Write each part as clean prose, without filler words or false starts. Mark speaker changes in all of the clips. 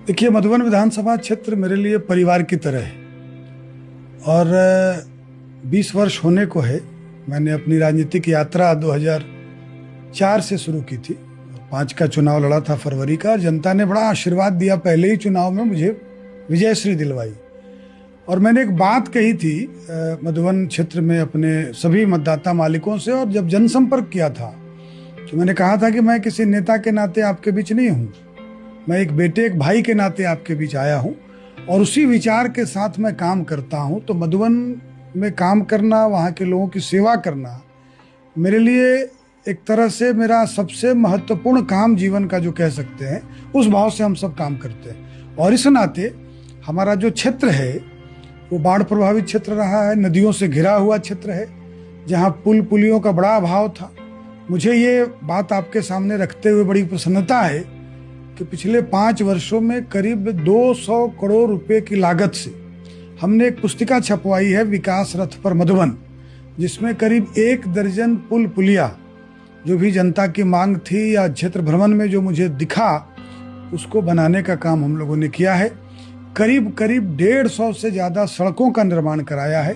Speaker 1: देखिए, मधुबन विधानसभा क्षेत्र मेरे लिए परिवार की तरह है और 20 वर्ष होने को है। मैंने अपनी राजनीतिक यात्रा 2004 से शुरू की थी। 5 का चुनाव लड़ा था फरवरी का, और जनता ने बड़ा आशीर्वाद दिया। पहले ही चुनाव में मुझे विजयश्री दिलवाई। और मैंने एक बात कही थी मधुबन क्षेत्र में अपने सभी मतदाता मालिकों से, और जब जनसंपर्क किया था तो मैंने कहा था कि मैं किसी नेता के नाते आपके बीच नहीं हूँ, मैं एक बेटे एक भाई के नाते आपके बीच आया हूँ और उसी विचार के साथ मैं काम करता हूँ। तो मधुबन में काम करना, वहाँ के लोगों की सेवा करना मेरे लिए एक तरह से मेरा सबसे महत्वपूर्ण काम जीवन का जो कह सकते हैं, उस भाव से हम सब काम करते हैं। और इस नाते हमारा जो क्षेत्र है वो बाढ़ प्रभावित क्षेत्र रहा है, नदियों से घिरा हुआ क्षेत्र है, जहाँ पुल पुलियों का बड़ा अभाव था। मुझे ये बात आपके सामने रखते हुए बड़ी प्रसन्नता है कि पिछले 5 वर्षों में करीब 200 करोड़ रुपए की लागत से हमने एक पुस्तिका छपवाई है, विकास रथ पर मधुबन, जिसमें करीब 1 दर्जन पुल पुलिया जो भी जनता की मांग थी या क्षेत्र भ्रमण में जो मुझे दिखा, उसको बनाने का काम हम लोगों ने किया है। करीब 150 से ज़्यादा सड़कों का निर्माण कराया है।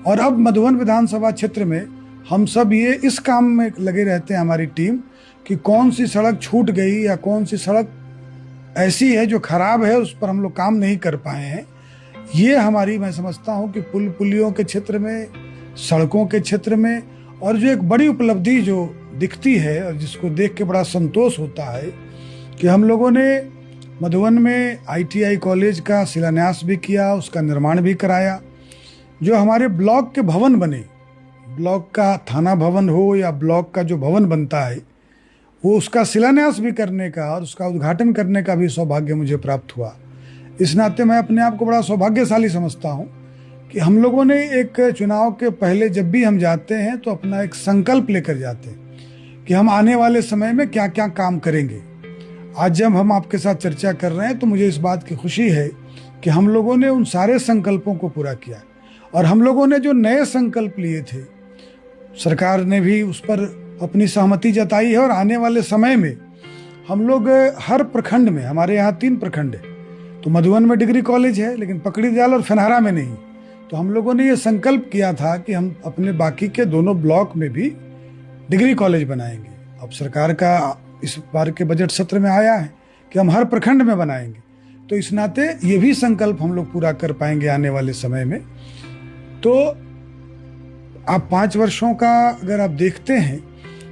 Speaker 1: और अब मधुबन विधानसभा क्षेत्र में हम सब ये इस काम में लगे रहते हैं, हमारी टीम, कि कौन सी सड़क छूट गई या कौन सी सड़क ऐसी है जो खराब है, उस पर हम लोग काम नहीं कर पाए हैं। ये हमारी, मैं समझता हूँ कि पुल पुलियों के क्षेत्र में, सड़कों के क्षेत्र में, और जो एक बड़ी उपलब्धि जो दिखती है और जिसको देख के बड़ा संतोष होता है कि हम लोगों ने मधुबन में ITI कॉलेज का शिलान्यास भी किया, उसका निर्माण भी कराया। जो हमारे ब्लॉक के भवन बने, ब्लॉक का थाना भवन हो या ब्लॉक का जो भवन बनता है, वो उसका शिलान्यास भी करने का और उसका उद्घाटन करने का भी सौभाग्य मुझे प्राप्त हुआ। इस नाते मैं अपने आप को बड़ा सौभाग्यशाली समझता हूँ कि हम लोगों ने एक चुनाव के पहले जब भी हम जाते हैं तो अपना एक संकल्प लेकर जाते हैं कि हम आने वाले समय में क्या क्या काम करेंगे। आज जब हम आपके साथ चर्चा कर रहे हैं तो मुझे इस बात की खुशी है कि हम लोगों ने उन सारे संकल्पों को पूरा किया। और हम लोगों ने जो नए संकल्प लिए थे, सरकार ने भी उस पर अपनी सहमति जताई है। और आने वाले समय में हम लोग हर प्रखंड में, हमारे यहाँ 3 प्रखंड है, तो मधुबन में डिग्री कॉलेज है लेकिन पकड़ीदयाल और फेनहारा में नहीं। तो हम लोगों ने ये संकल्प किया था कि हम अपने बाकी के दोनों ब्लॉक में भी डिग्री कॉलेज बनाएंगे। अब सरकार का इस बार के बजट सत्र में आया है कि हम हर प्रखंड में बनाएंगे। तो इस नाते ये भी संकल्प हम लोग पूरा कर पाएंगे आने वाले समय में। तो आप 5 वर्षों का अगर आप देखते हैं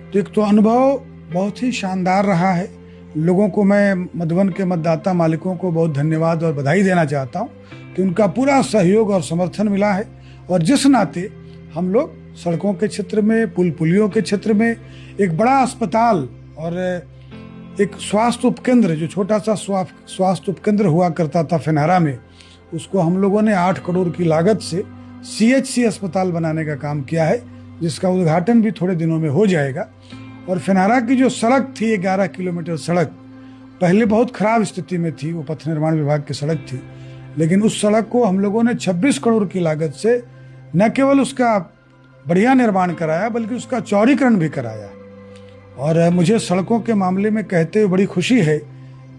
Speaker 1: तो एक तो अनुभव बहुत ही शानदार रहा है। लोगों को, मैं मधुबन के मतदाता मालिकों को बहुत धन्यवाद और बधाई देना चाहता हूं कि उनका पूरा सहयोग और समर्थन मिला है। और जिस नाते हम लोग सड़कों के क्षेत्र में, पुल पुलियों के क्षेत्र में, एक बड़ा अस्पताल और एक स्वास्थ्य उपकेंद्र, जो छोटा सा स्वास्थ्य उपकेंद्र हुआ करता था फेनहारा में, उसको हम लोगों ने 8 करोड़ की लागत से CHC अस्पताल बनाने का काम किया है, जिसका उद्घाटन भी थोड़े दिनों में हो जाएगा। और फेनहारा की जो सड़क थी, 11 किलोमीटर सड़क, पहले बहुत खराब स्थिति में थी, वो पथ निर्माण विभाग की सड़क थी, लेकिन उस सड़क को हम लोगों ने 26 करोड़ की लागत से न केवल उसका बढ़िया निर्माण कराया बल्कि उसका चौड़ीकरण भी कराया। और मुझे सड़कों के मामले में कहते हुए बड़ी खुशी है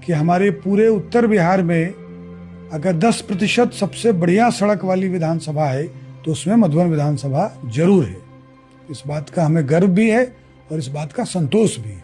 Speaker 1: कि हमारे पूरे उत्तर बिहार में अगर 10% सबसे बढ़िया सड़क वाली विधानसभा है तो उसमें मधुबन विधानसभा जरूर है। इस बात का हमें गर्व भी है और इस बात का संतोष भी है।